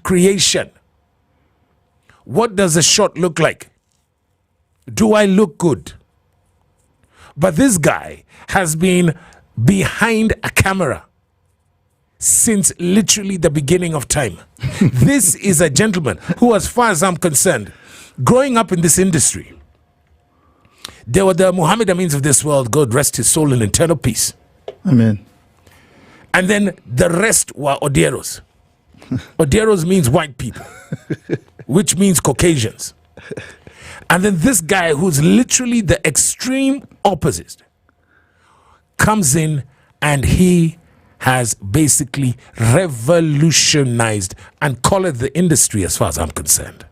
creation. What does a shot look like? Do I look good? But this guy has been behind a camera since literally the beginning of time. This is a gentleman who, as far as I'm concerned, growing up in this industry, there were the Muhammad Amins of this world, God rest his soul in eternal peace. Amen. And then the rest were Odieros. Odieros means white people, which means Caucasians. And then this guy, who's literally the extreme opposite, comes in and he has basically revolutionized and colored the industry as far as I'm concerned.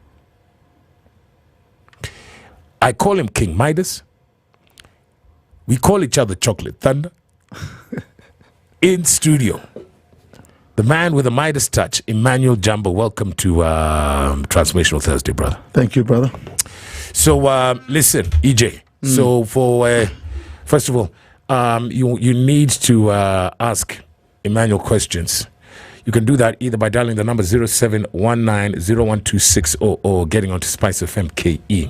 I call him King Midas. We call each other Chocolate Thunder. In studio, the man with a Midas touch, Emmanuel Jambo. Welcome to Transformational Thursday, brother. Thank you, brother. So, listen, EJ. So, for first of all, you need to ask Emmanuel questions. You can do that either by dialing the number 0719-01260 or getting onto SpiceFM KE.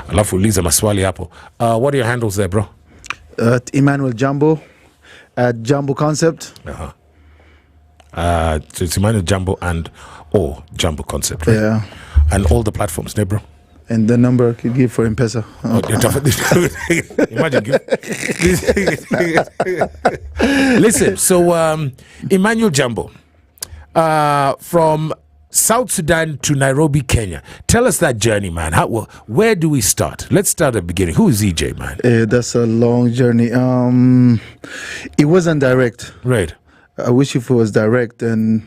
Alafu uliza maswali hapo. What are your handles there, bro? Emmanuel Jambo at Jambo Concept. So it's Emmanuel Jambo and Jambo Concept, right? Yeah. And all the platforms, there, bro. And the number I could give for M-Pesa. Imagine. Listen, so Emmanuel Jambo, from South Sudan to Nairobi, Kenya. Tell us that journey, man. Where do we start? Let's start at the beginning. Who is EJ, man? That's a long journey. It wasn't direct. Right. I wish if it was direct, then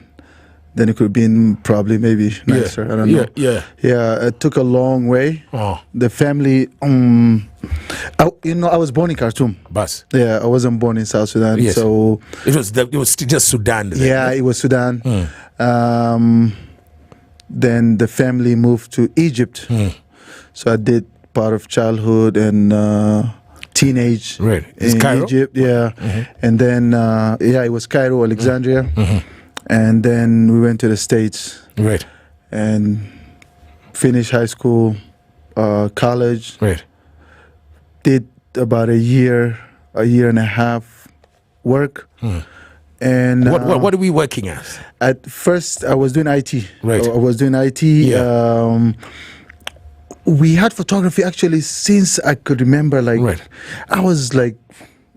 it could have been probably maybe nicer. I don't know. Yeah. It took a long way. Oh. The family, I was born in Khartoum. Bas. Yeah, I wasn't born in South Sudan. Yes. So it was just Sudan. Then, yeah, right? it was Sudan. Then the family moved to Egypt. So I did part of childhood and teenage in Cairo? Egypt. Yeah. And then, it was Cairo, Alexandria. And then we went to the States. Right. And finished high school, college. Right. Did about a year and a half work. And what are we working as? At first, I was doing IT. Right. I was doing IT. Yeah. We had photography actually since I could remember. Like, I was like,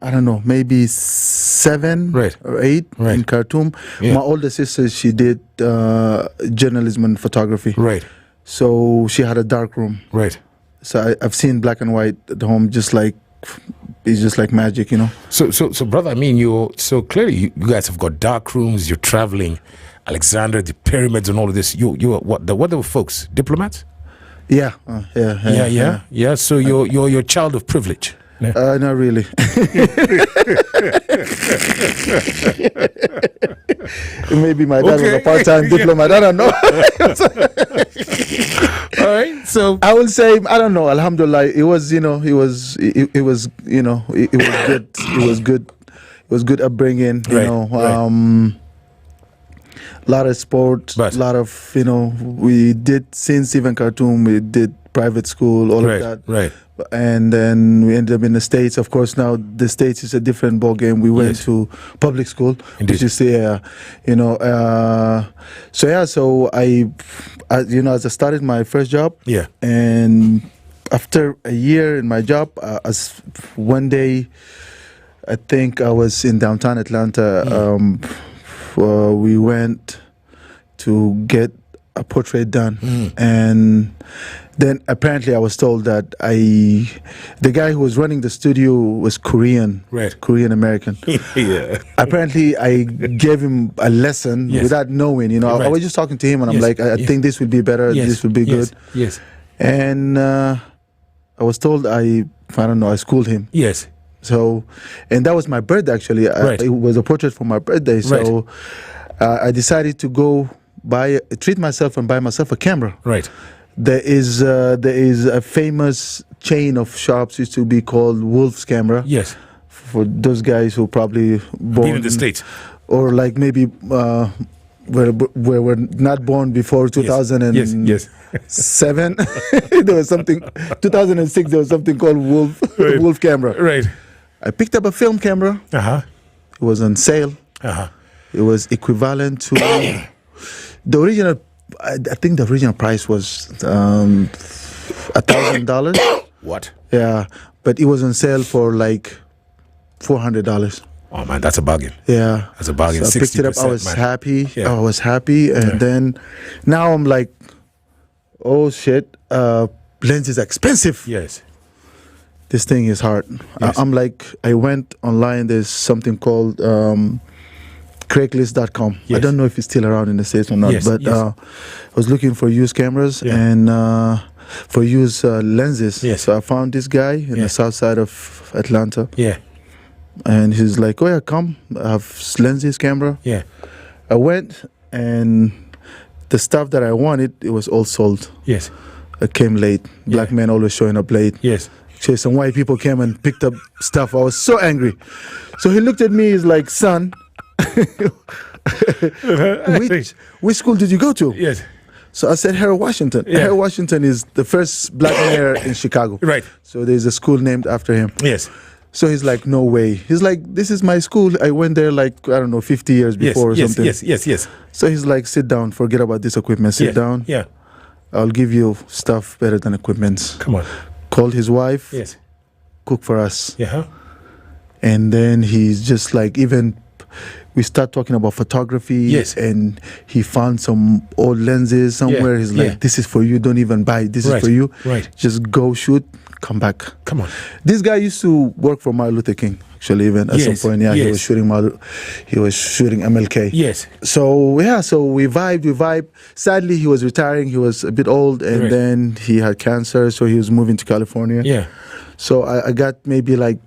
I don't know, maybe 7 or 8 in Khartoum. Yeah. My older sister, she did journalism and photography. Right. So she had a dark room. Right. So I've seen black and white at home, it's just like magic, you know. So brother, I mean, so clearly you guys have got dark rooms. You're traveling, Alexander, the pyramids, and all of this. You what the folks? Diplomats? Yeah. So you're a child of privilege. Yeah. Not really. Maybe my dad was a part-time diplomat. I don't know. All right. So I will say, I don't know. Alhamdulillah, it was good. It was good upbringing. Lot of sport, lot of we did since even Khartoum. We did private school, all of that. Right. And then we ended up in the States. Of course, now the States is a different ball game. We went to public school, which is So I as I started my first job. Yeah. And after a year in my job, as one day, I think I was in downtown Atlanta. We went to get a portrait done, and then apparently I was told that the guy who was running the studio was Korean American. Yeah. Apparently I gave him a lesson without knowing. I was just talking to him, and I'm like, I think this would be better. This would be good. Yes. And I was told I schooled him. Yes. So, and that was my birthday actually. It was a portrait for my birthday. So I decided to go treat myself and buy myself a camera. Right. There is a famous chain of shops used to be called Wolf's Camera. Yes. For those guys who probably born in the States, or like maybe were not born before 2007. Yes. There was something 2006. There was something called Wolf camera. Right. I picked up a film camera. It was on sale. It was equivalent to the original. I think the original price was $1,000. What? Yeah, but it was on sale for like $400. Oh man, that's a bargain. Yeah, that's a bargain. So I picked it up. I was happy. Yeah. I was happy, and then now I'm like, oh shit, lens is expensive. Yes. This thing is hard. Yes. I'm like, I went online. There's something called Craigslist.com. Yes. I don't know if it's still around in the States or not, but I was looking for used cameras and for used lenses. Yes. So I found this guy in the south side of Atlanta. Yeah. And he's like, oh yeah, come, I have lenses, camera. Yeah. I went, and the stuff that I wanted, it was all sold. Yes. I came late. Black men always showing up late. Yes. So some white people came and picked up stuff. I was so angry. So he looked at me, he's like, son, which school did you go to? Yes. So I said, Harold Washington. Yeah. Harold Washington is the first black mayor in Chicago. Right. So there's a school named after him. Yes. So he's like, no way. He's like, this is my school. I went there like, I don't know, 50 years before or something. Yes. So he's like, sit down, forget about this equipment, sit down. Yeah. I'll give you stuff better than equipment. Come on. Called his wife. Yes. Cook for us. Yeah. And then he's just like, even we start talking about photography. Yes. And he found some old lenses somewhere. He's like, this is for you. Don't even buy it. This is for you. Right. Just go shoot. Come back. Come on. This guy used to work for Martin Luther King. Actually, even at some point, he was shooting MLK. Yes. So so we vibed. Sadly, he was retiring. He was a bit old, and then he had cancer, so he was moving to California. Yeah. So I got maybe like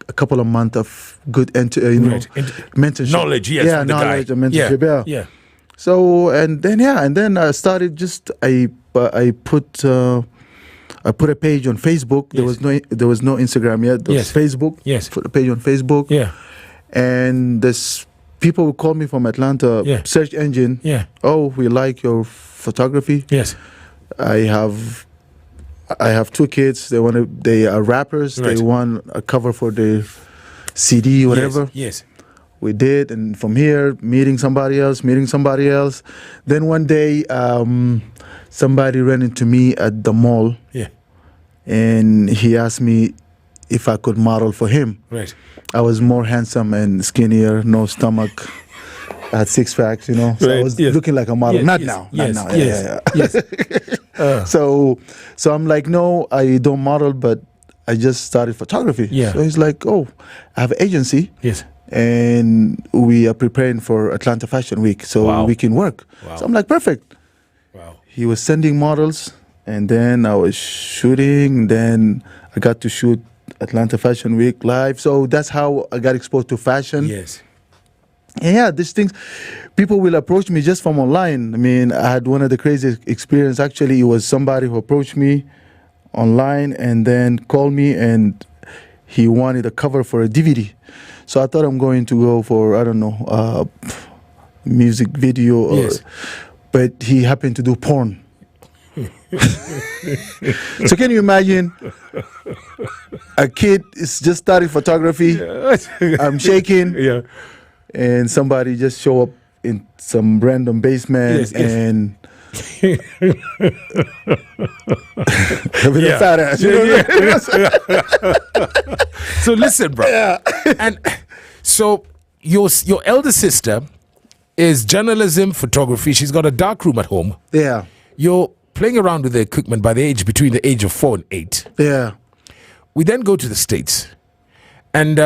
a couple of months of good mentorship, knowledge. Yes. Yeah, knowledge and mentorship. Yeah. So and then I started just I put a page on Facebook. There was no Instagram yet. There was Facebook. Yes. Put a page on Facebook. Yeah. And this people would call me from Atlanta. Yeah. Search engine. Yeah. Oh, we like your photography. Yes. I have 2 kids. They are rappers. Right. They want a cover for their CD, whatever. Yes. We did, and from here, meeting somebody else. Then one day, somebody ran into me at the mall. Yeah. And he asked me if I could model for him. Right. I was more handsome and skinnier, no stomach. I had 6 packs, So I was looking like a model. Not now. Yes. So I'm like, no, I don't model, but I just started photography. Yeah. So he's like, oh, I have an agency. Yes. And we are preparing for Atlanta Fashion Week, so we can work. Wow. So I'm like, perfect. Wow. He was sending models, and then I was shooting. Then I got to shoot Atlanta Fashion Week live. So that's how I got exposed to fashion. Yes. And these things, people will approach me just from online. I mean, I had one of the craziest experience. Actually, it was somebody who approached me online and then called me, and he wanted a cover for a DVD. So I thought I'm going to go for, I don't know, music video. But he happened to do porn. So can you imagine a kid is just starting photography. I'm shaking. Yeah. And somebody just show up in some random basement and with a fat ass. So listen, bro. Yeah. And so your elder sister is journalism, photography. She's got a dark room at home. Yeah. You're playing around with the equipment between the age of 4 and 8. Yeah. We then go to the States, and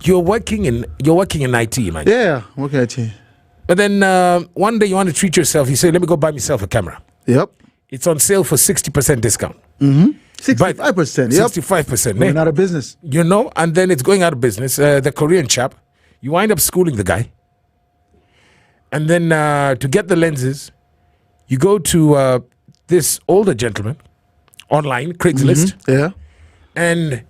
you're working in IT, man. Yeah, working in IT. But then one day you want to treat yourself. You say, "Let me go buy myself a camera." Yep. It's on sale for 60% discount. 65%. Yep. 65%. We're not a business. And then it's going out of business. The Korean chap, you wind up schooling the guy. And then to get the lenses, you go to this older gentleman online, Craigslist. Yeah. And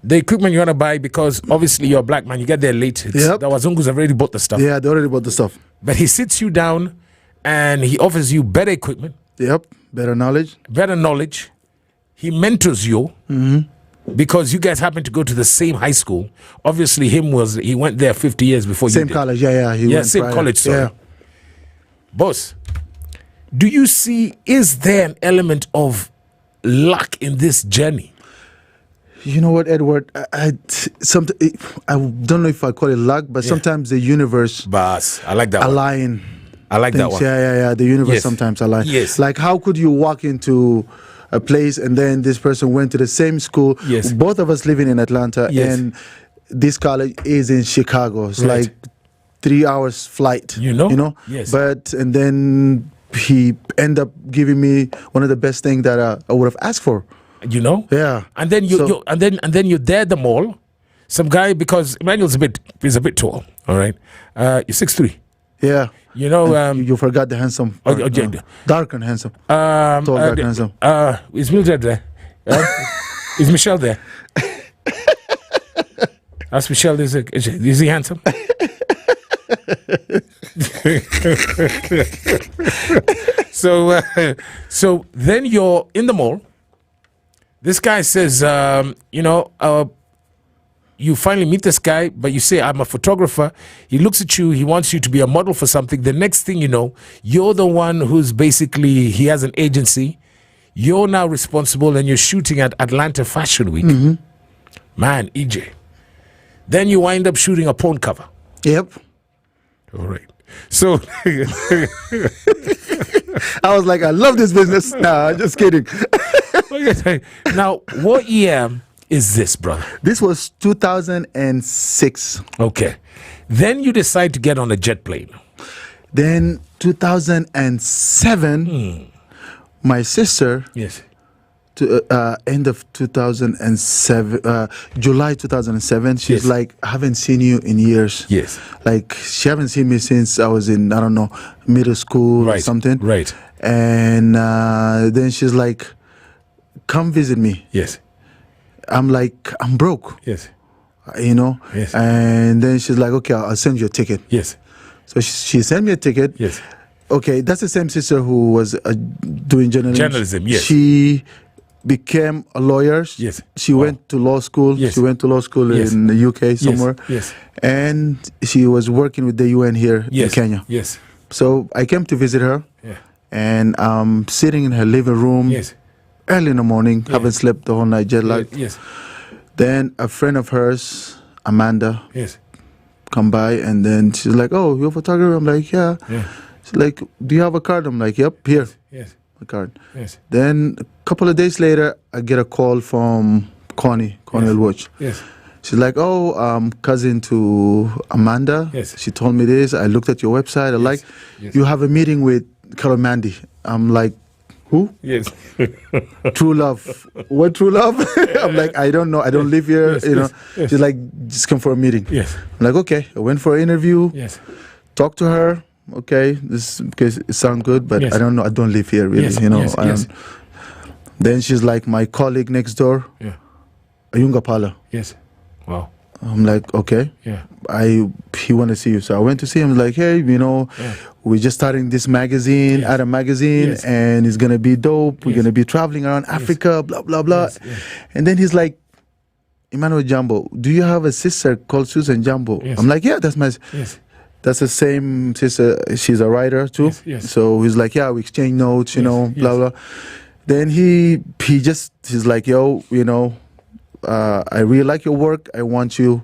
the equipment you want to buy, because obviously you're a black man, you get there late. The Wazungus have already bought the stuff. Yeah, they already bought the stuff. But he sits you down and he offers you better equipment. Yep. Better knowledge. He mentors you because you guys happen to go to the same high school. Obviously, he went there 50 years before you did. Same college, Same college, sorry. Yeah. Boss, do you see, is there an element of luck in this journey? You know what, Edward? I don't know if I call it luck, but sometimes the universe I like that align. I like that one. Yeah. The universe sometimes align. Yes. Like, how could you walk into a place and then this person went to the same school? Yes. Both of us living in Atlanta, and this college is in Chicago. It's like 3 hours flight. You know. Yes. And then he ended up giving me one of the best things that I would have asked for. Yeah. And then you're there at the mall. Some guy, because Emmanuel's a bit tall. All right. You're 6'3". Yeah. You forgot the handsome. Dark and handsome. Tall, dark, handsome. Is Mildred there? Is Michelle there? Ask Michelle, is he handsome? So then you're in the mall. This guy says, you finally meet this guy, but you say, I'm a photographer. He looks at you. He wants you to be a model for something. The next thing you know, you're the one who's basically, he has an agency. You're now responsible and you're shooting at Atlanta Fashion Week. Man, EJ. Then you wind up shooting a porn cover. Yep. All right. So I was like, I love this business. Nah, just kidding. Now, what year is this, brother? This was 2006. Okay. Then you decide to get on a jet plane. Then 2007, my sister, to end of 2007, July 2007, she's like, I haven't seen you in years. Yes. Like, she haven't seen me since I was in, I don't know, middle school or something. Right. And then she's like, come visit me. Yes. I'm like, I'm broke. Yes. Yes. And then she's like, okay, I'll send you a ticket. Yes. So she sent me a ticket. Yes. Okay, that's the same sister who was doing journalism. Yes. She became a lawyer. Yes. She went to law school. Yes. She went to law school in the UK somewhere. Yes. And she was working with the UN here in Kenya. Yes. So I came to visit her. Yeah. And I'm sitting in her living room. Yes. Early in the morning, haven't slept the whole night, jet lag. Yes. Then a friend of hers, Amanda, yes, come by, and then she's like, "Oh, you're a photographer?" I'm like, "Yeah." She's like, "Do you have a card?" I'm like, "Yep, here." Yes. A card. Yes. Then a couple of days later, I get a call from Connie Watch. Yes. She's like, "Oh, cousin to Amanda." Yes. She told me this. I looked at your website. I like, you have a meeting with Carol Mandy. I'm like, who? Yes. True love. What true love? I'm like, I don't know. I don't live here. Yes, Yes. yes. She's like, just come for a meeting. Yes. I'm like, okay. I went for an interview. Yes. Talked to her. Okay, this because it sounds good, but Yes. I don't know. I don't live here really. Yes, You know. yes. Then she's like, my colleague next door. Yeah. Ayunga Pala. Yes. Wow. I'm like, okay. Yeah. He want to see you. So I went to see him. Like, hey, we're just starting this magazine, Yes. Adam magazine, Yes. and it's gonna be dope. We're Yes. gonna be traveling around Africa, blah blah blah. Yes, yes. And then he's like, Emmanuel Jambo, do you have a sister called Susan Jambo? Yes. I'm like, yeah, that's my. Yes. That's the same sister. She's a writer too. Yes, yes. So he's like, yeah, we exchange notes, Yes, blah yes. blah. Then he's like, yo, I really like your work. I want you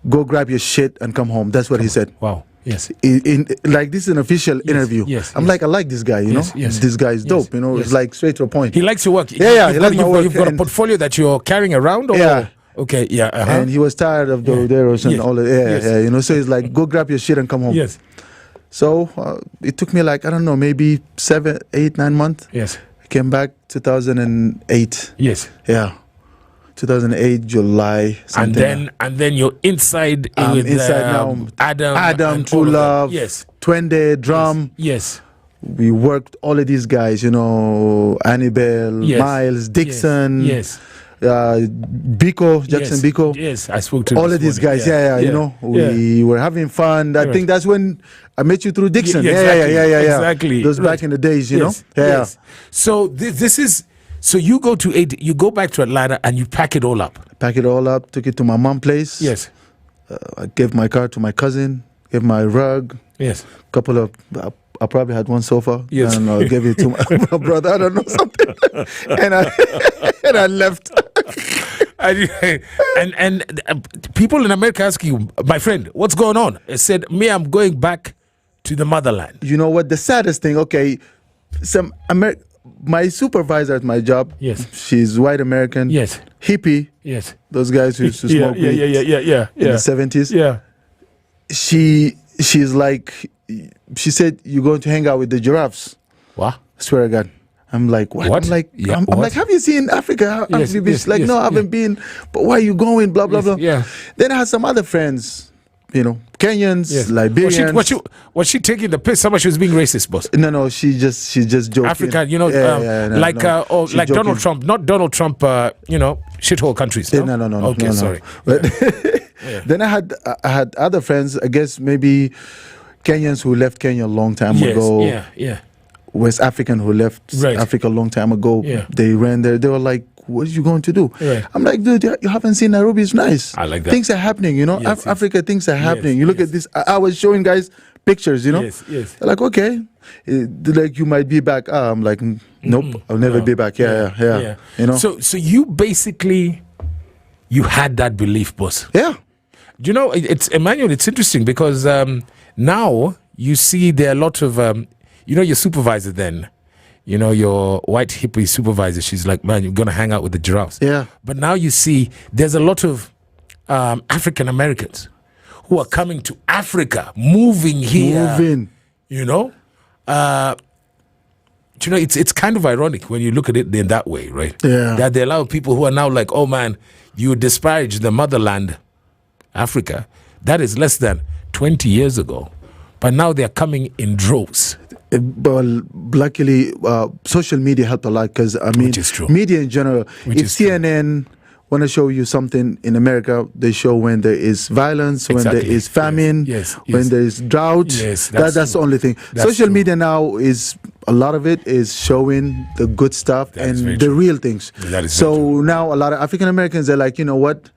go grab your shit and come home. That's what he said. Wow. Yes. Like this is an official interview. Yes. I'm like, I like this guy. Yes, yes. This guy is dope. Yes. It's like straight to a point. He likes your work. Yeah, he likes my work. You've got a and- portfolio that you're carrying around? Or? Yeah. Okay, yeah. Uh-huh. And he was tired of the Roderos and Yes. all that. Yes. So he's like, go grab your shit and come home. Yes. So it took me like, I don't know, maybe 7, 8, 9 months. Yes. I came back 2008. Yes. Yeah. 2008, July. Something. And then you're inside with inside now. Adam, and True all of that. Love, Yes. Twende, Drum. Yes. We worked all of these guys, Annabelle, Yes. Miles, Dixon. Yes. Biko, Jackson Biko. Yes, I spoke to all of these guys. Yeah. You know, we were having fun. I think that's when I met you through Dixon. Exactly. Those back in the days, you know. Yes. So this is. So you go back to Atlanta and you pack it all up. Pack it all up. Took it to my mom's place. Yes. I gave my car to my cousin. Gave my rug. Yes. Couple of. I probably had one sofa. Yes. And I gave it to my brother. I don't know something. and I left. and people in America ask you, my friend, what's going on? I said, me, I'm going back to the motherland. You know what? The saddest thing. Okay, my supervisor at my job. Yes. She's white American. Yes. Hippie. Yes. Those guys who used to smoke weed. Yeah. In the 70s. Yeah. She's like, she said, you're going to hang out with the giraffes. What? I swear to God. I'm like, what? I'm like, I'm like, have you seen Africa? Yes, I haven't been, but why are you going? Blah, blah, blah. Yeah. Then I had some other friends, you know, Kenyans, Liberians. Was she taking the piss? Somebody she was being racist, boss? No, she just joking. African, you know, like Donald Trump, not Donald Trump, you know, shithole countries. No? No. Okay, sorry. But then I had other friends, I guess maybe Kenyans who left Kenya a long time ago. Yeah. West African who left Africa a long time ago. Yeah. They ran there. They were like, what are you going to do? Right. I'm like, dude, you haven't seen Nairobi. It's nice. I like that. Things are happening, you know. Yes, Africa, things are happening. You look at this. I was showing guys pictures, you know. Yes. They're like, okay. They're like, you might be back. I'm like, nope, I'll never be back. Yeah. You know. So you basically, you had that belief, boss. Yeah. Do you know, it's Emmanuel, it's interesting because now you see there are a lot of, you know, your supervisor then, you know, your white hippie supervisor, she's like, man, you're going to hang out with the giraffes. Yeah. But now you see there's a lot of African Americans who are coming to Africa, moving here. You know? You know, it's kind of ironic when you look at it in that way, right? Yeah. That there are a lot of people who are now like, oh man, you disparage the motherland, Africa. That is less than 20 years ago. But now they're coming in droves. Well, luckily, social media helped a lot because, I mean, media in general, if CNN want to show you something in America, they show when there is violence, when there is famine, when there is drought. Yes, that's the only thing. Social media now is, a lot of it is showing the good stuff and the real things. So now a lot of African Americans are like, you know what,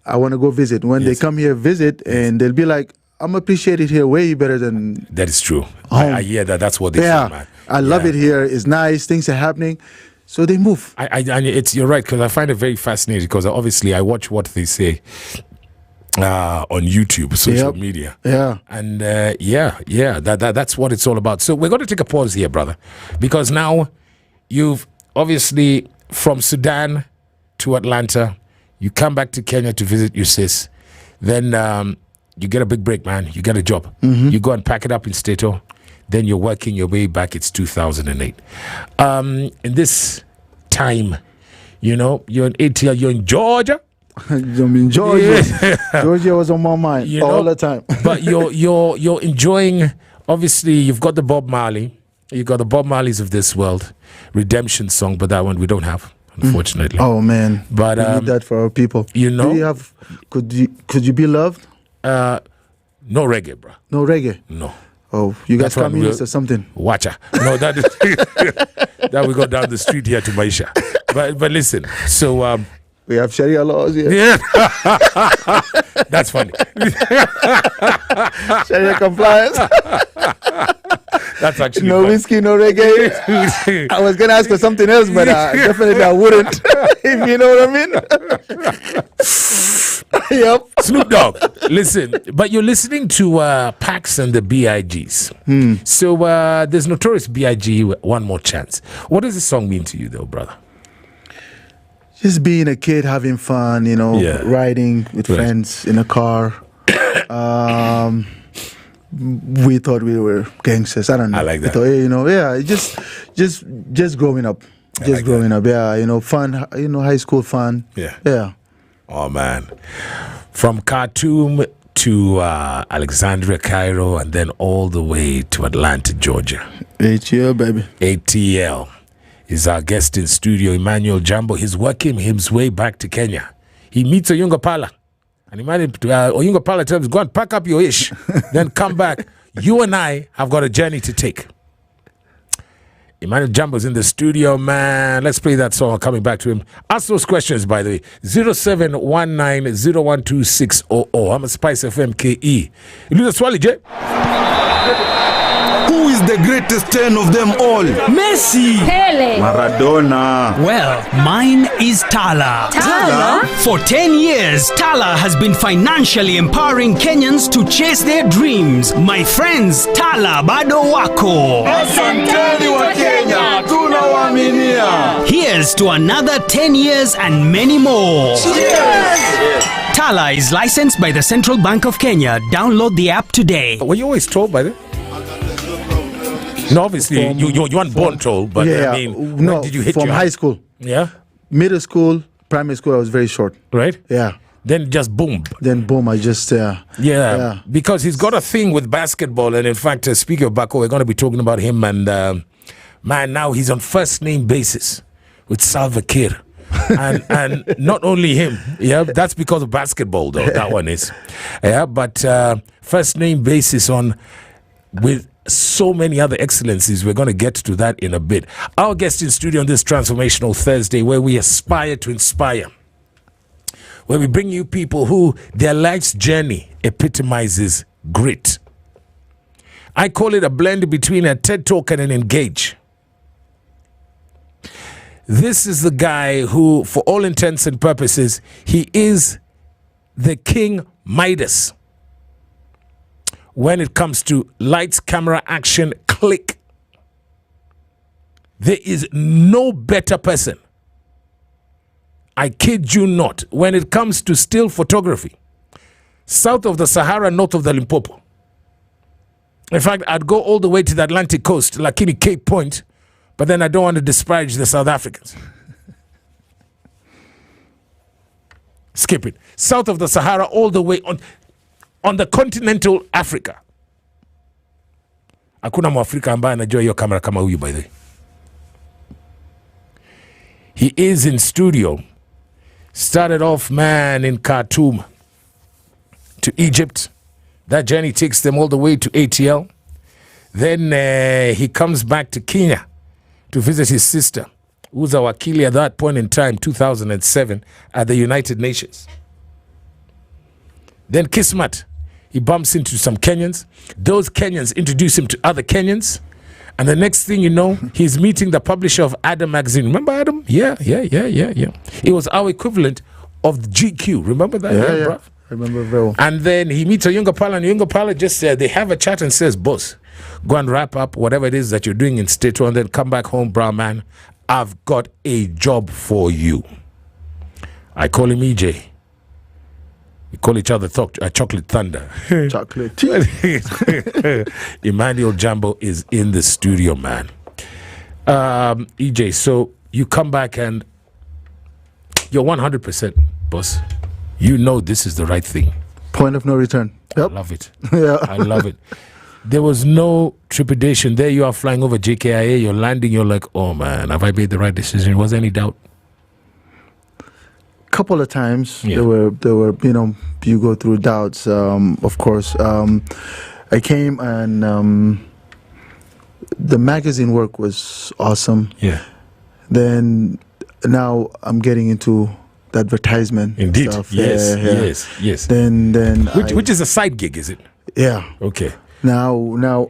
I want to go visit. When they come here visit, and they'll be like, I'm appreciated here way better than. That is true. I hear that. That's what they say, man. I love it here. It's nice. Things are happening. So they move. You're right, because I find it very fascinating because obviously I watch what they say on YouTube, social media. Yeah. And that's what it's all about. So we're going to take a pause here, brother, because now you've obviously from Sudan to Atlanta, you come back to Kenya to visit your sis. Then you get a big break, man. You get a job. Mm-hmm. You go and pack it up in Stato. Then you're working your way back. It's 2008. In this time, you know, you're in ATL, you're in Georgia. I'm in Georgia. Georgia was on my mind all the time. But you're enjoying, obviously, you've got the Bob Marley. You've got the Bob Marleys of this world. Redemption song, but that one we don't have, unfortunately. Oh, man. But we need that for our people. You know. Do you have, could you be loved? No reggae, bro. No reggae? No. Oh, you guys communists or something? Watcha. No, that is that we go down the street here to Maisha. But listen, so we have Sharia laws here. Yeah. That's funny. Sharia compliance. That's actually no funny. Whiskey, no reggae. I was gonna ask for something else, but definitely I wouldn't. If you know what I mean. Yep. Snoop Dogg. Listen, but you're listening to Pax and the B.I.G.s. So there's Notorious B.I.G. One More Chance. What does this song mean to you, though, brother? Just being a kid, having fun, you know, riding with friends in a car. We thought we were gangsters. I don't know. I like that. We thought, you know, just growing up. Just growing up, you know, fun, you know, high school fun. Yeah. Oh, man. From Khartoum to Alexandria, Cairo, and then all the way to Atlanta, Georgia. ATL, baby. ATL. He's our guest in studio, Emmanuel Jambo. He's working his way back to Kenya. He meets Oyunga Pala. And Oyunga Pala tells him, go and pack up your ish. Then come back. You and I have got a journey to take. Emmanuel Jambo's in the studio, man. Let's play that song. Coming back to him. Ask those questions, by the way. 0719-012-600. I'm a SpiceFM KE. Iluza swali, je? Who is the greatest 10 of them all? Messi. Pele. Maradona. Well, mine is Tala. Tala? For 10 years, Tala has been financially empowering Kenyans to chase their dreams. My friends, Tala bado wako. Asanteni wa Kenya, tunawaminia. Here's to another 10 years and many more. Cheers! Tala is licensed by the Central Bank of Kenya. Download the app today. Were you always told by the? No, obviously you weren't born told, but yeah, I mean, no, did you hit from your high school? Yeah, middle school, primary school, I was very short. Right? Yeah. Then just boom. Then boom, I just yeah. Because he's got a thing with basketball, and in fact, speaking of Bako, we're going to be talking about him. And man, now he's on first name basis with Salva Kiir. and not only him, yeah, that's because of basketball, though. That one is, yeah. But first name basis on with so many other excellencies. We're going to get to that in a bit. Our guest in studio on this Transformational Thursday, where we aspire to inspire, where we bring you people who their life's journey epitomizes grit. I call it a blend between a TED Talk and an Engage. This is the guy who, for all intents and purposes, he is the King Midas. When it comes to lights, camera, action, click, there is no better person. I kid you not. When it comes to still photography, south of the Sahara, north of the Limpopo. In fact, I'd go all the way to the Atlantic coast, Lakini Cape Point, but then I don't want to disparage the South Africans. Skip it. South of the Sahara, all the way on the continental Africa. Hakuna Mwafrika ambaye anajua hiyo kamera kama huyu, by the way. He is in studio. Started off, man, in Khartoum to Egypt. That journey takes them all the way to ATL. Then he comes back to Kenya to visit his sister, who's a wakili at that point in time, 2007, at the United Nations. Then Kismat, he bumps into some Kenyans. Those Kenyans introduce him to other Kenyans. And the next thing you know, he's meeting the publisher of Adam magazine. Remember Adam? Yeah. It was our equivalent of GQ. Remember that? Yeah. Bruv? I remember very well. And then he meets Oyunga Pala, and Oyunga Pala just they have a chat and says, boss, go and wrap up whatever it is that you're doing in Stato and then come back home, bro, man. I've got a job for you. I call him EJ. We call each other Chocolate Thunder. Chocolate tea. Emmanuel Jambo is in the studio, man. EJ, so you come back and you're 100%, boss. You know this is the right thing. Point of no return. Yep. I love it. Yeah. I love it. There was no trepidation. There you are flying over JKIA. You're landing. You're like, oh, man, have I made the right decision? Was there any doubt? Couple of times there were you go through doubts, of course. I came and the magazine work was awesome. Yeah. Then now I'm getting into the advertisement. Indeed. Stuff. Yes. Then which is a side gig, is it? Yeah. Okay. Now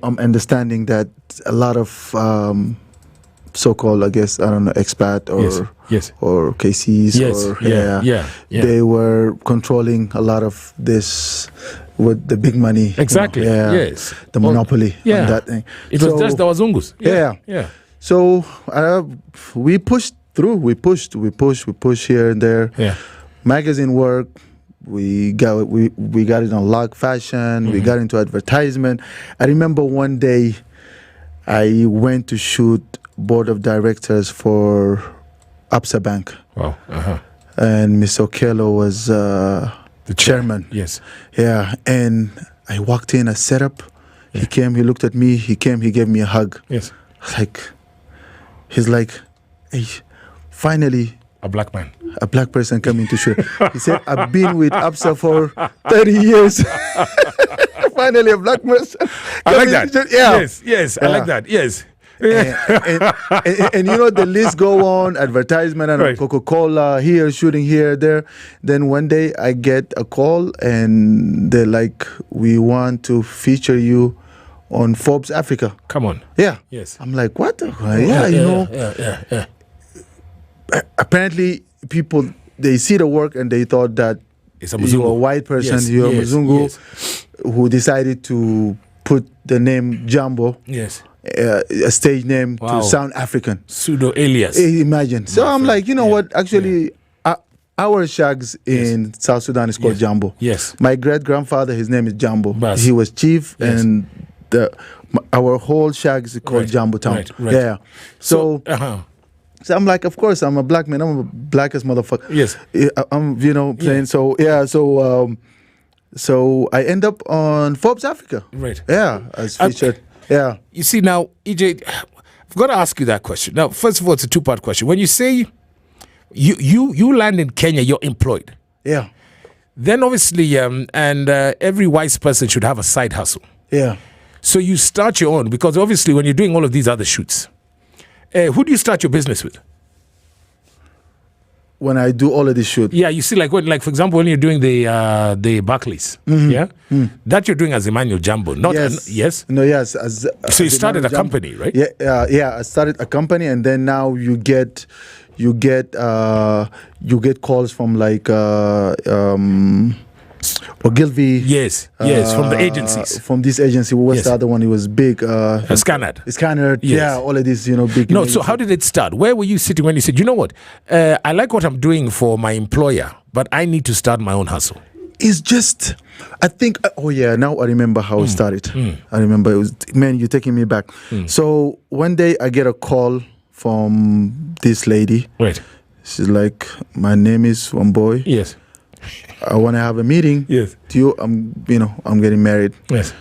I'm understanding that a lot of so-called, I guess, I don't know, expat or or KCs they were controlling a lot of this with the big money. Exactly. The monopoly on that thing. It was just the Wazungus. Yeah. So we pushed through. We pushed here and there. Yeah. Magazine work. We got it on log fashion. We got into advertisement. I remember one day I went to shoot board of directors for Absa Bank. Wow. And Mr. Okello was the chairman. Yes. Yeah. And I walked in, I set up. Yeah. He came, he looked at me, he gave me a hug. Yes. He's like, Finally, a black man. A black person coming to show. He said, I've been with ABSA for 30 years. Finally, a black person. I like that. Yes, I like that. Yes. And you know, the list go on, advertisement and Coca-Cola here, shooting here, there. Then one day I get a call and they're like, we want to feature you on Forbes Africa. Come on. Yeah. Yes. I'm like, what? Yeah. Apparently, people, they see the work and they thought that you're a white person, you're a Mzungu who decided to put the name Jambo, a stage name to sound African. Pseudo alias. Imagine. So I'm like, you know what? Actually, our shags in South Sudan is called Jambo. Yes. My great-grandfather, his name is Jambo. He was chief and our whole shags is called Jambo Town. Yeah. So I'm like, of course, I'm a black man. I'm a blackest motherfucker. Yes. I'm, playing. So, so I end up on Forbes Africa. Right. Yeah, as featured. Yeah. You see, now, EJ, I've got to ask you that question. Now, first of all, it's a two-part question. When you say you land in Kenya, you're employed. Yeah. Then, obviously, every wise person should have a side hustle. Yeah. So you start your own, because obviously when you're doing all of these other shoots, who do you start your business with? When I do all of this shoot. Yeah, you see, like for example, when you're doing the Barclays, that you're doing as Emmanuel Jambo, not yes. So you started a company, right? Yeah. I started a company, and then now you get calls from like Ogilvy. Yes, from the agencies. From this agency, what's the other one? It was big. Scanner. Yeah, all of these, big. No, so how did it start? Where were you sitting when you said, you know what, I like what I'm doing for my employer, but I need to start my own hustle? It's just, I think, now I remember how it started. I remember it was, man, you're taking me back. So one day I get a call from this lady. Right. She's like, my name is Wamboy. Yes. I want to have a meeting. Yes. To you, I'm getting married. Yes.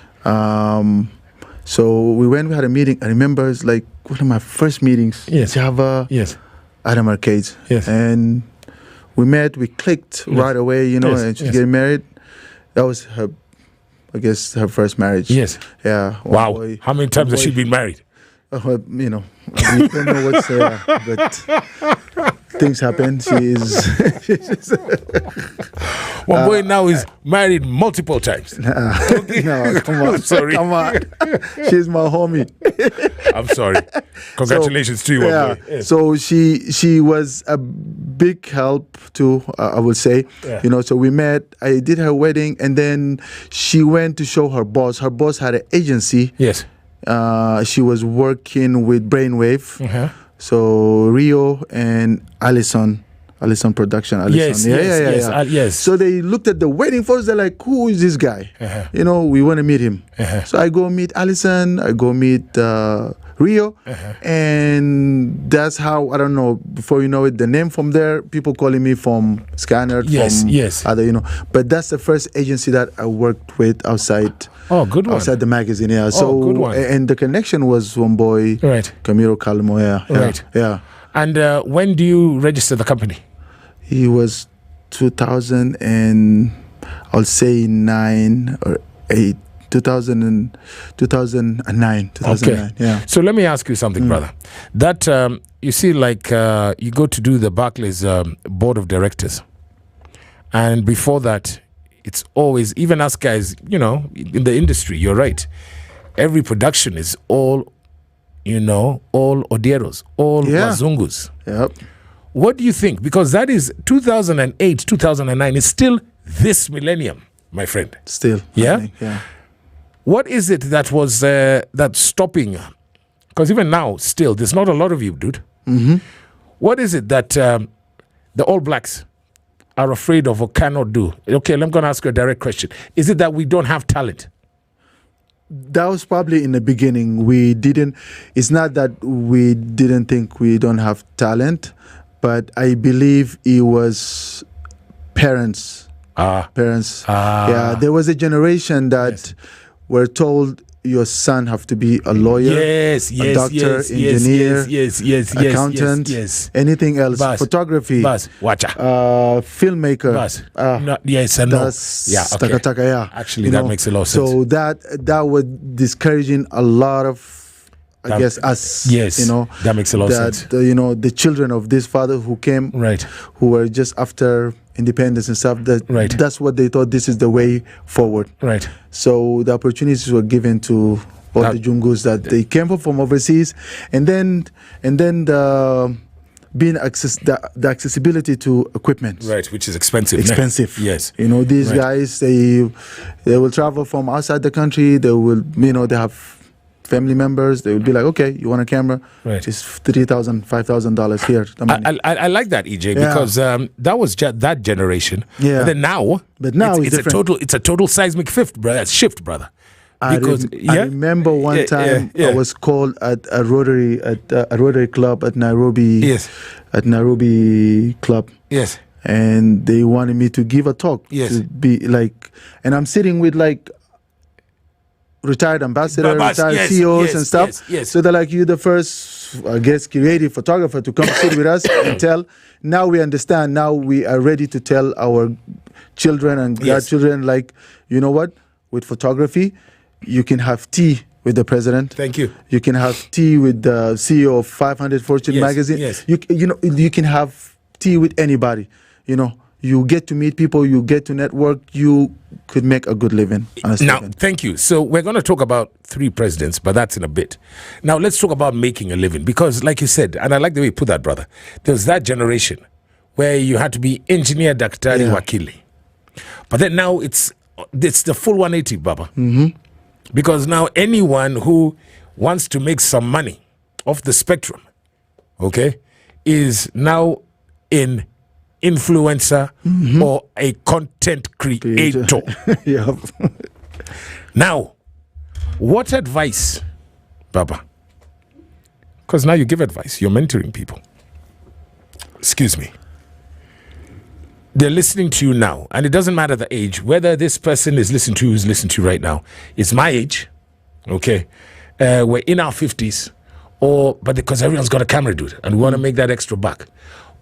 So we had a meeting. I remember it's like one of my first meetings. Yes. Java. Yes. Adam Arcades. Yes. And we met. We clicked right away. And she's getting married. That was her first marriage. Yes. Yeah. Wow. How many times has she been married? I don't know what's but things happen. One boy now is married multiple times. No, come on. I'm sorry. Come on. She's my homie. I'm sorry. Congratulations to you, one boy. Yes. So she was a big help too, I would say. Yeah. So we met. I did her wedding, and then she went to show her boss. Her boss had an agency. Yes. She was working with Brainwave. So Rio and Allison Production. Yes. So they looked at the wedding photos. They're like, who is this guy? We want to meet him. So I go meet Allison. I go meet Rio. And that's how, I don't know, before you know it, the name from there, people calling me from Scanner. Other, but that's the first agency that I worked with outside. Oh, good one. Outside the magazine, yeah. Good one. And the connection was one boy, right? Camilo Calmo, Right. Yeah. And when do you register the company? He was 2000 and I'll say 9 or 8, 2009. Okay. Yeah. So let me ask you something, brother. That you see, like you go to do the Barclays board of directors, and before that, it's always, even us guys, in the industry, you're right. Every production is all Odieros, all Wazungus. Yep. What do you think? Because that is 2008, 2009 is still this millennium, my friend. Still. Yeah? What is it that was that's stopping? Because even now, still, there's not a lot of you, dude. What is it that the All Blacks are afraid of or cannot do? Okay, I'm going to ask you a direct question. Is it that we don't have talent? That was probably in the beginning. It's not that we didn't think we don't have talent, but I believe it was parents. Yeah, there was a generation that were told your son have to be a lawyer, a doctor, engineer, accountant, anything else, photography, filmmaker. Actually, that makes a lot of sense. So that was discouraging a lot of, I guess, us. That makes a lot of sense. The children of this father who came, who were just after independence and stuff, that's what they thought this is the way forward. So the opportunities were given to all the Jungus that they came from overseas, and then the accessibility to equipment, which is expensive. Yes, these guys, they will travel from outside the country. They will, they have family members. They would be like, okay, you want a camera? It's $3,000, $5,000 here. I like that, EJ, because that was that generation. But then now, it's a total seismic shift, brother. Because I remember one time I was called at a Rotary club at Nairobi. At Nairobi club. And they wanted me to give a talk. To be like, and I'm sitting with like retired ambassadors, retired CEOs and stuff. So they're like, you're the first, I guess, creative photographer to come sit with us and tell. Now we understand. Now we are ready to tell our children and grandchildren, like, you know what? With photography, you can have tea with the president. Thank you. You can have tea with the CEO of 500 Fortune magazine. You can have tea with anybody. You get to meet people, you get to network, you could make a good living. Now, thank you. So we're going to talk about 3 presidents, but that's in a bit. Now, let's talk about making a living, because like you said, and I like the way you put that, brother, there's that generation where you had to be engineer, daktari, wakili. But then now it's the full 180, Baba. Because now anyone who wants to make some money off the spectrum, is now in influencer or a content creator. Now, what advice, Baba? Because now you give advice, you're mentoring people. Excuse me. They're listening to you now, and it doesn't matter the age, whether this person is listening to you, who's listening to you right now. It's my age, we're in our 50s, but because everyone's got a camera, dude, and we want to make that extra buck.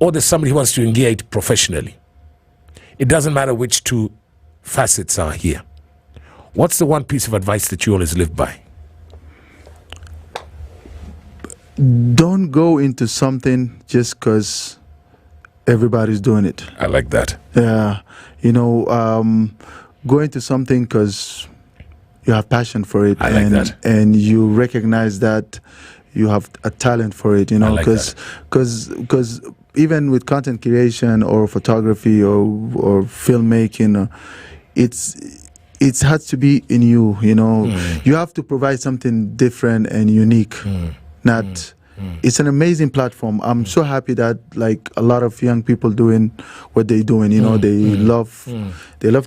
Or there's somebody who wants to engage professionally. It doesn't matter which 2 facets are here. What's the one piece of advice that you always live by? Don't go into something just because everybody's doing it. I like that. Yeah. Go into something because you have passion for it. I like that. And you recognize that you have a talent for it, because even with content creation or photography or filmmaking, it has to be in you. You have to provide something different and unique. It's an amazing platform. I'm so happy that like a lot of young people doing what they're doing. They love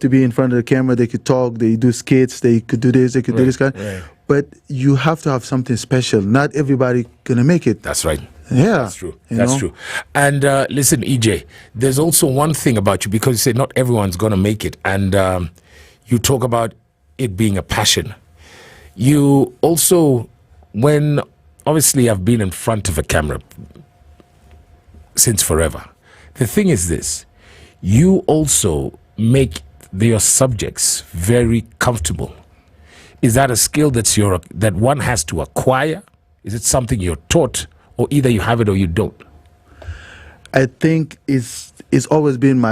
to be in front of the camera. They could talk. They do skits. They could do this. They could do this kind. But you have to have something special. Not everybody gonna make it. That's right. Yeah, that's true. That's true. And listen, EJ, there's also one thing about you, because you say not everyone's gonna make it, and you talk about it being a passion. You also, when obviously I've been in front of a camera since forever. The thing is this: you also make your subjects very comfortable. Is that a skill that one has to acquire? Is it something you're taught, or either you have it or you don't? I think it's always been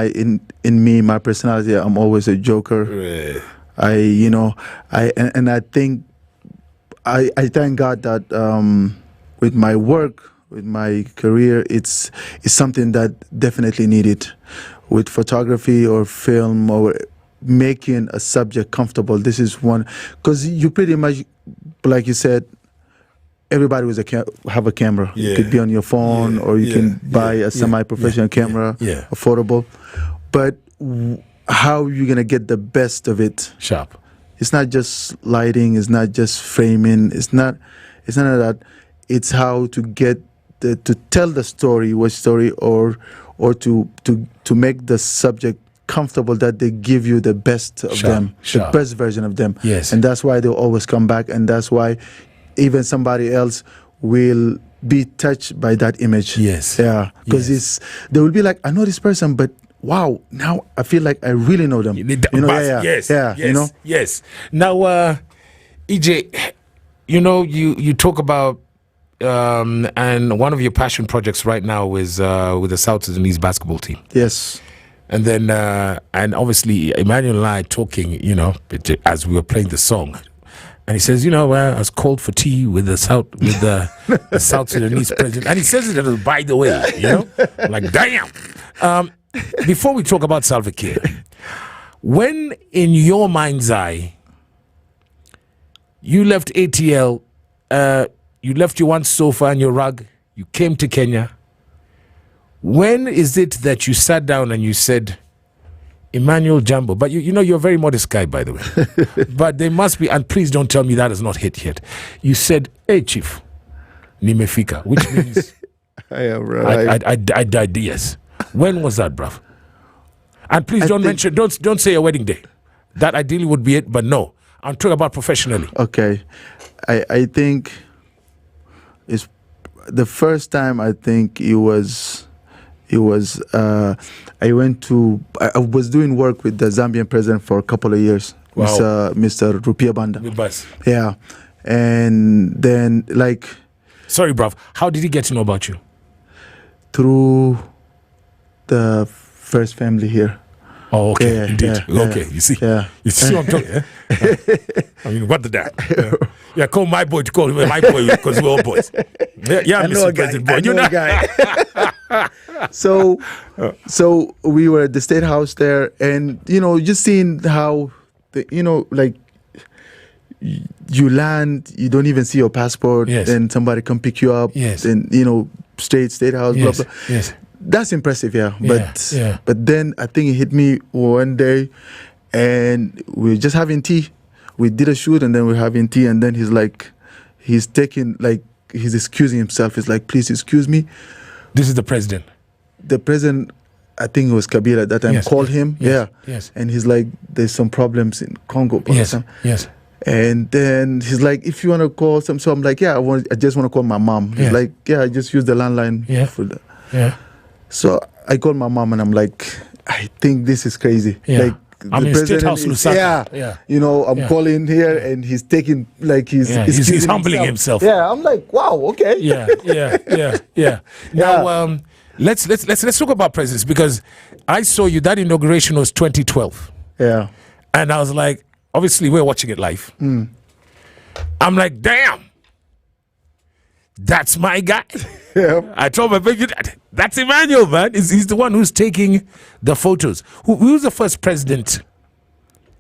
in me, my personality. I'm always a joker. I think I thank God that with my work, with my career, it's something that definitely needed. With photography or film or making a subject comfortable, this is one, because you pretty much, like you said, everybody have a camera. You could be on your phone, or you can buy a semi-professional camera, affordable. But how are you gonna get the best of it? Sharp. It's not just lighting. It's not just framing. It's not that. It's how to get to tell the story, or to make the subject comfortable that they give you the best of them, the best version of them. Yes. And that's why they'll always come back. And that's why even somebody else will be touched by that image. Yes. Yeah. Because they will be like, I know this person, but wow, now I feel like I really know them. Yes. Yes. Now, EJ, you talk about and one of your passion projects right now is with the South Sudanese basketball team. Yes. And then, and obviously, Emmanuel and I talking, as we were playing the song, and he says, I was called for tea with the South Sudanese president, and he says it by the way, I'm like, damn. Before we talk about Salva Kiir, when in your mind's eye you left ATL, you left your one sofa and your rug, you came to Kenya, when is it that you sat down and you said, Emmanuel Jambo, but you're a very modest guy, by the way, but there must be, and please don't tell me that is not hit yet, you said, hey chief, nimefika, which means I died, yes. When was that, bruv? And please don't say a wedding day. That ideally would be it, but no, I'm talking about professionally. Okay, I think it's the first time. I think it was. I was doing work with the Zambian president for a couple of years. Wow. Mr. Rupia Banda. Yeah, and then sorry, bruv. How did he get to know about you? Through the first family here. Oh, okay, yeah, indeed. Yeah, okay, yeah, you see, yeah. You see what I'm talking? I mean, what the that? Yeah, call my boy to call him my boy because we're all boys. Yeah, Mr. President boy. You know a guy. So we were at the State House there, and just seeing how you land, you don't even see your passport, then somebody come pick you up, and State House, blah blah. Yes. That's impressive, yeah. But then I think it hit me one day, and we were just having tea. We did a shoot, and then we're having tea, and then he's excusing himself. He's like, please excuse me. This is the president. The president, I think it was Kabila at that time, called him. Yes. And he's like, there's some problems in Congo. Yes. And then he's like, if you want to call some, so I'm like, I just want to call my mom. He's like, I just use the landline for that. Yeah. So I called my mom and I'm like, I think this is crazy. Yeah. I'm in State House, Lusaka. Yeah. I'm calling here and he's taking he's humbling himself. Yeah. I'm like, wow, okay. Yeah. Now let's talk about presidents, because I saw you, that inauguration was 2012. Yeah. And I was like, obviously we're watching it live. I'm like, damn. That's my guy. Yeah. I told my baby, that's Emmanuel, man. He's the one who's taking the photos. Who was the first president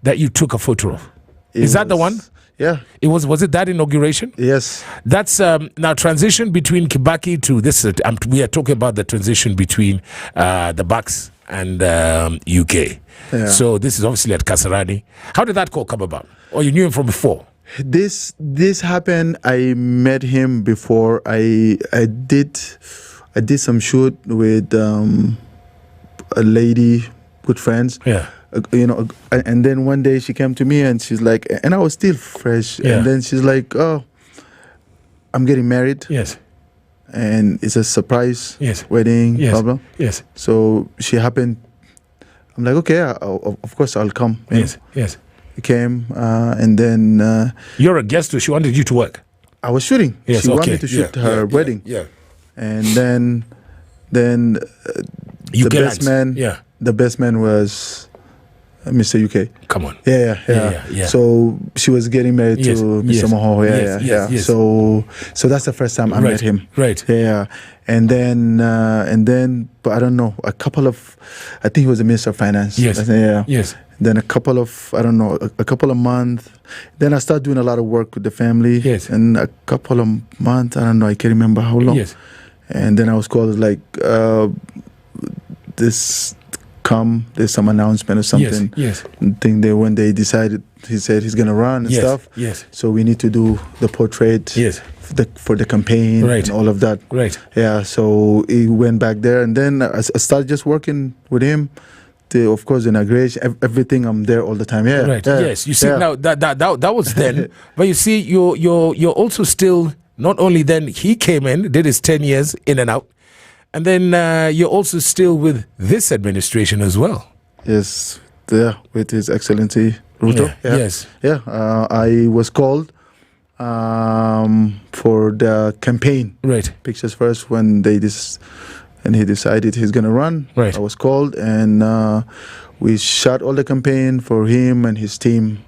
that you took a photo of? Is that the one? Yeah. Was it that inauguration? Yes. That's now transition between Kibaki to this. We are talking about the transition between the Bucks and UK. Yeah. So this is obviously at Kasarani. How did that call come about? Or you knew him from before? This happened. I met him before. I did some shoot with a lady, good friends. Yeah. And then one day she came to me and she's like, and I was still fresh. Yeah. And then she's like, oh, I'm getting married. Yes. And it's a surprise wedding. Yes. Blah, blah. Yes. So she happened. I'm like, okay, of course I'll come. Yes. Yes. He came, and then you're a guest, she wanted you to work. I was shooting. Yes, she wanted me to shoot her wedding. Yeah. And then you the best man. Yeah. The best man was Mr. UK. Come on. Yeah. So she was getting married to Mr. Moho. Yes. So that's the first time I met him. Right. Yeah. And then, but I don't know, I think he was the Minister of Finance. Yes. Yeah. Yes. Then a couple of months. Then I started doing a lot of work with the family. Yes. And a couple of months, I don't know, I can't remember how long. Yes. And then I was called like, there's some announcement or something. Yes. I think that when they decided, he said he's going to run and stuff. Yes. So we need to do the portrait. Yes. For the campaign and all of that. Right. Yeah. So he went back there, and then I started just working with him of course, inauguration, everything. I'm there all the time. Yeah, right. Yeah. Yes, you see, now that was then, but you see, you're also still, not only then he came in, did his 10 years in and out, and then you're also still with this administration as well. Yes, yeah, with His Excellency Ruto. Yeah. Yes. Yeah, I was called for the campaign. Right. Pictures first when and he decided he's gonna run. Right. I was called and we shot all the campaign for him and his team.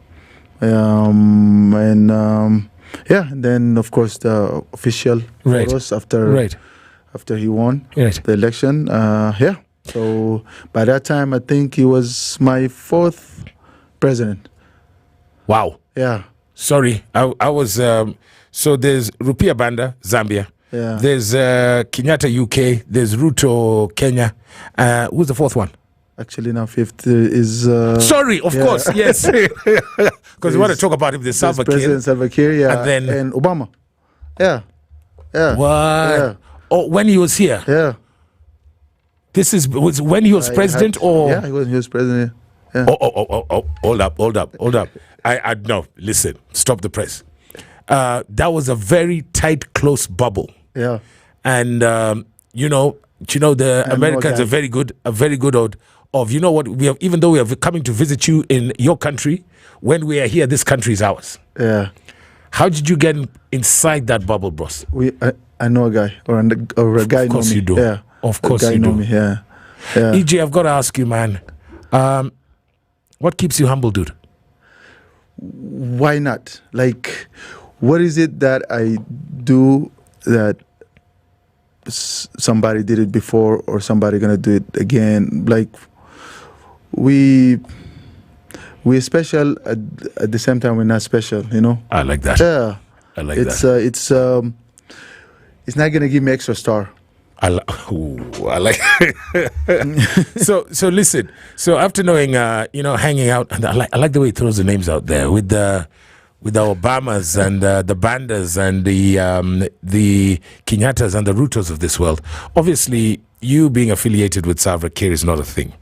And then of course the official Right. photos after Right. after he won Right. the election. Yeah. So by that time, I think he was my 4th president. Wow. Yeah. Sorry, I was. So there's Rupia Banda, Zambia. Yeah. There's Kenyatta, UK. There's Ruto, Kenya. Who's the 4th one? Actually, now 5th is. Sorry, of course, yes. Because we want to talk about him. There's Salva Kiir. President Salva Kiir, yeah. And then Obama. Yeah. Yeah. What? Yeah. Oh, when he was here. Yeah. This was when he was president, or yeah, he was president. Yeah. Oh, hold up. I no, listen, stop the press. That was a very tight, close bubble. Yeah. And the Americans are very good of you know what, we have, even though we are coming to visit you in your country, when we are here, this country is ours. Yeah. How did you get inside that bubble, boss? I know a guy or a guy. Of course know me. you do. Yeah. Of course you do. Me. Yeah. Yeah. EJ, I've got to ask you, man. What keeps you humble, dude? Why not? Like, what is it that I do that somebody did it before or somebody gonna do it again? Like, we special at the same time we're not special, you know. I like that. Yeah, I like that. It's not gonna give me extra star. I like. So listen. So after knowing, hanging out, and I like the way he throws the names out there with the Obamas and the Bandas and the Kenyattas and the Rutos of this world. Obviously, you being affiliated with Salva Kiir is not a thing.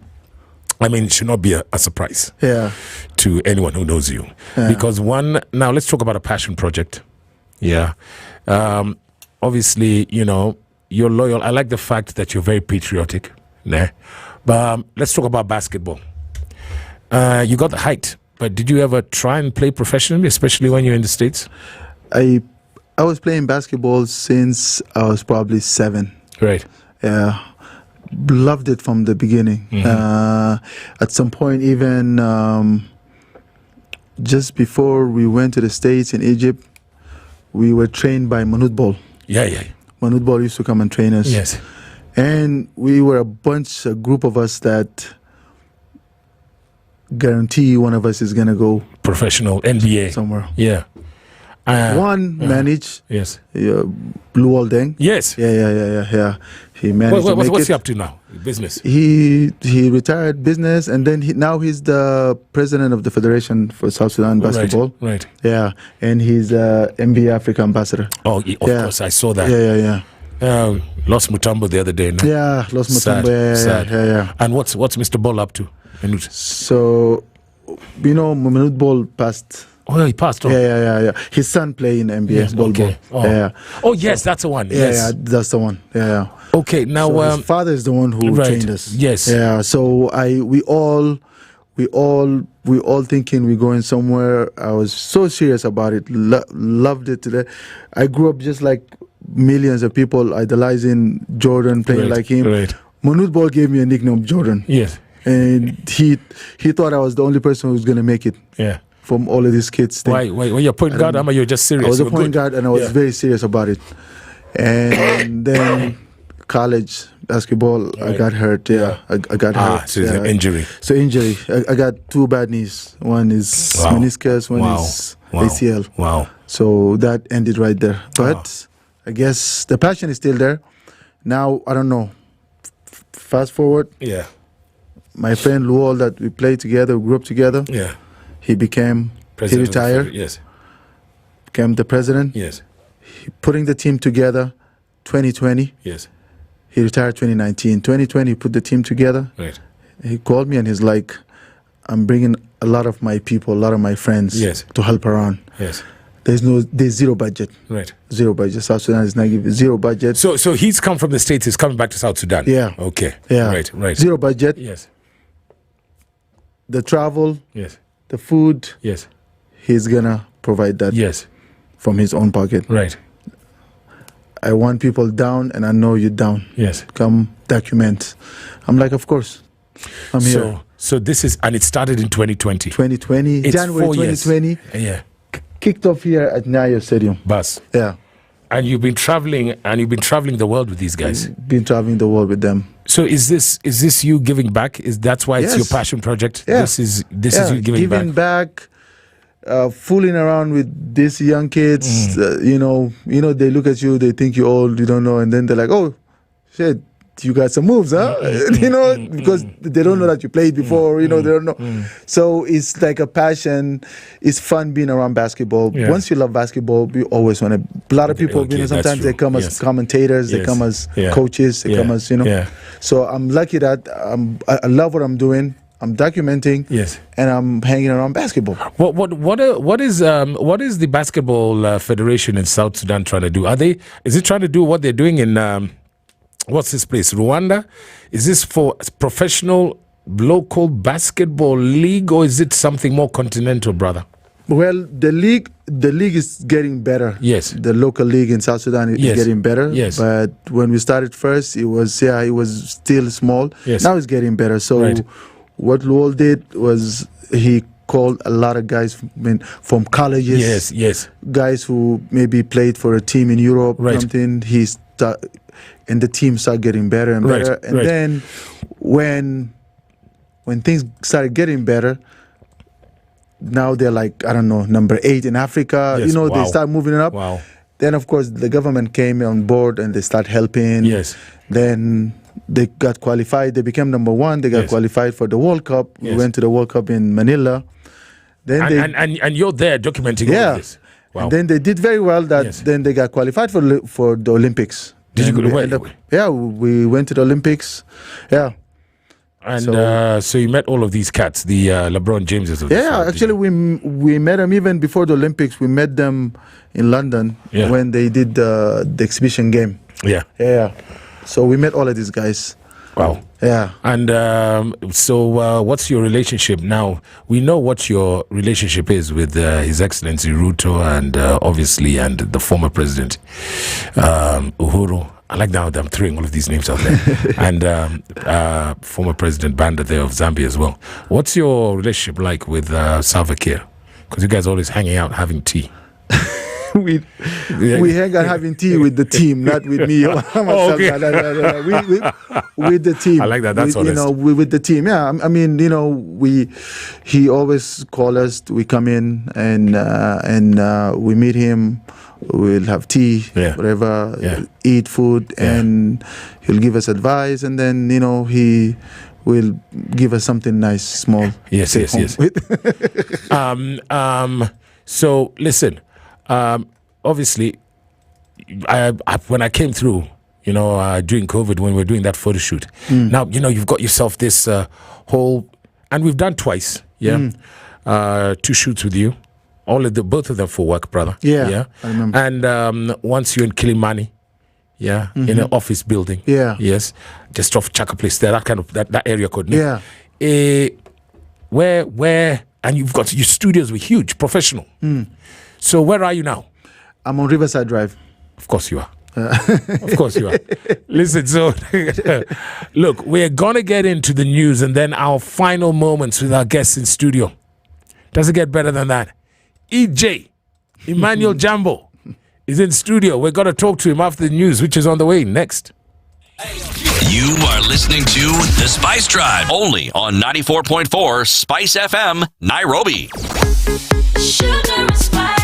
I mean, it should not be a surprise. Yeah. To anyone who knows you, because now let's talk about a passion project. Yeah. Obviously, you're loyal. I like the fact that you're very patriotic. Nah. But let's talk about basketball. You got the height, but did you ever try and play professionally, especially when you're in the States? I was playing basketball since I was probably 7. Right. Yeah. Loved it from the beginning. Mm-hmm. At some point, even just before we went to the States in Egypt, we were trained by Manut Ball. Yeah. Manut Ball used to come and train us. Yes. And we were a group of us that guarantee one of us is going to go professional NBA somewhere. Yeah. One managed. Yes. Blue Waldeng. Yes. Yeah. He managed to make what's he it. up to now? Business. He retired business, and then now he's the president of the Federation for South Sudan Basketball. Right. Yeah, and he's NBA Africa ambassador. Oh, of course, I saw that. Yeah. Lost Mutombo the other day. No? Yeah, lost Sad, Mutombo. sad. Yeah. And what's Mr. Ball up to? So, Manut Ball passed. Oh, he passed on. Yeah. His son played in NBA Yes, ball. okay. Oh. Yeah. Oh, yes, that's the one. Yes. Yeah, that's the one. Yeah. Okay, now So his father is the one who trained us. Yes. Yeah. So we all thinking we're going somewhere. I was so serious about it. Loved it today. I grew up just like millions of people idolizing Jordan, playing like him. Right. Manut Ball gave me a nickname, Jordan. Yes. And he thought I was the only person who was gonna make it. Yeah. From all of these kids. Why? When you're point guard, you're just serious? I was a You're point good. guard, and I was very serious about it. And then college basketball, I got hurt. Yeah, I got hurt. So it's an injury. So injury. I got 2 bad knees. One is meniscus, one is ACL. Wow. So that ended right there. But I guess the passion is still there. Now, I don't know. Fast forward. Yeah. My friend Luol that we played together, we grew up together. Yeah. He became, president. He retired. Yes. Became the president. Yes. Putting the team together 2020. Yes. He retired 2019. 2020, he put the team together. Right. He called me and he's like, I'm bringing a lot of my people, a lot of my friends to help around. Yes. There's zero budget. Right. Zero budget. South Sudan is not giving zero budget. So he's come from the States, he's coming back to South Sudan. Yeah. Okay. Yeah. Right. Zero budget. Yes. The travel. Yes. The food. Yes. He's gonna provide that. Yes. From his own pocket. Right. I want people down, and I know you're down. Yes. Come document. I'm like, of course. I'm here. So this is, and it started in 2020. 2020. It's January 2020. Yeah. Kicked off here at Nyayo Stadium. Bus. Yeah. And you've been traveling the world with these guys. Been traveling the world with them. So is this you giving back? That's why it's your passion project? Yeah. This is you giving back. Fooling around with these young kids, you know, they look at you, they think you're old, you don't know, and then they're like, oh, shit, you got some moves, huh? Because they don't know that you played before, they don't know. So it's like a passion. It's fun being around basketball. Yeah. Once you love basketball, you always want to. A lot of people, sometimes they come as commentators, they come as coaches, they come as, Yeah. So I'm lucky that I love what I'm doing. I'm documenting, and I'm hanging around basketball. What is the basketball federation in South Sudan trying to do? Is it trying to do what they're doing in what's this place, Rwanda? Is this for professional local basketball league, or is it something more continental, brother? Well, the league is getting better. Yes, the local league in South Sudan is getting better. Yes, but when we started first, it was still small. Yes, now it's getting better. So what Lowell did was he called a lot of guys from colleges. Yes, guys who maybe played for a team in Europe. Something and the team started getting better and better. And then when things started getting better, now they're like, I don't know, number 8 in Africa. Yes. They start moving it up. Wow. Then, of course, the government came on board and they start helping. Yes. Then they got qualified. They became number 1. They got qualified for the World Cup. Yes. We went to the World Cup in Manila. Then and you're there documenting all of this. Wow. And then they did very well. Then they got qualified for the Olympics. Did you go to Yeah, we went to the Olympics. Yeah. And so you met all of these cats, the LeBron Jameses of this world, actually we met them even before the Olympics. We met them in London when they did the exhibition game. Yeah. So we met all of these guys. Wow. Yeah. And so what's your relationship now? We know what your relationship is with His Excellency Ruto and obviously and the former president Uhuru. I like now that I'm throwing all of these names out there. And former President Banda there of Zambia as well. What's your relationship like with Salva Kiir? Because you guys are always hanging out having tea. we hang out having tea with the team, not with me. No. With the team. I like that. That's honest. With the team. Yeah, I mean, he always call us. We come in and we meet him. We'll have tea, whatever, eat food, and he'll give us advice, and then he will give us something nice, small. Yes. So listen. Obviously, when I came through, during COVID, when we were doing that photo shoot, now, you've got yourself this whole, and we've done twice, 2 shoots with you, both of them for work, brother. Yeah. I remember. And once you're in Kilimani, in an office building. Yeah. Yes. Just off Chaka Place there, that area code. Yeah. Where, and you've got, your studios were huge, professional. So where are you now? I'm on Riverside Drive. Of course you are. Of course you are. Listen, so look, we're going to get into the news and then our final moments with our guests in studio. Does it get better than that? EJ, Emmanuel Jambo, is in studio. We're going to talk to him after the news, which is on the way next. You are listening to The Spice Drive, only on 94.4 Spice FM, Nairobi. Sugar and spice.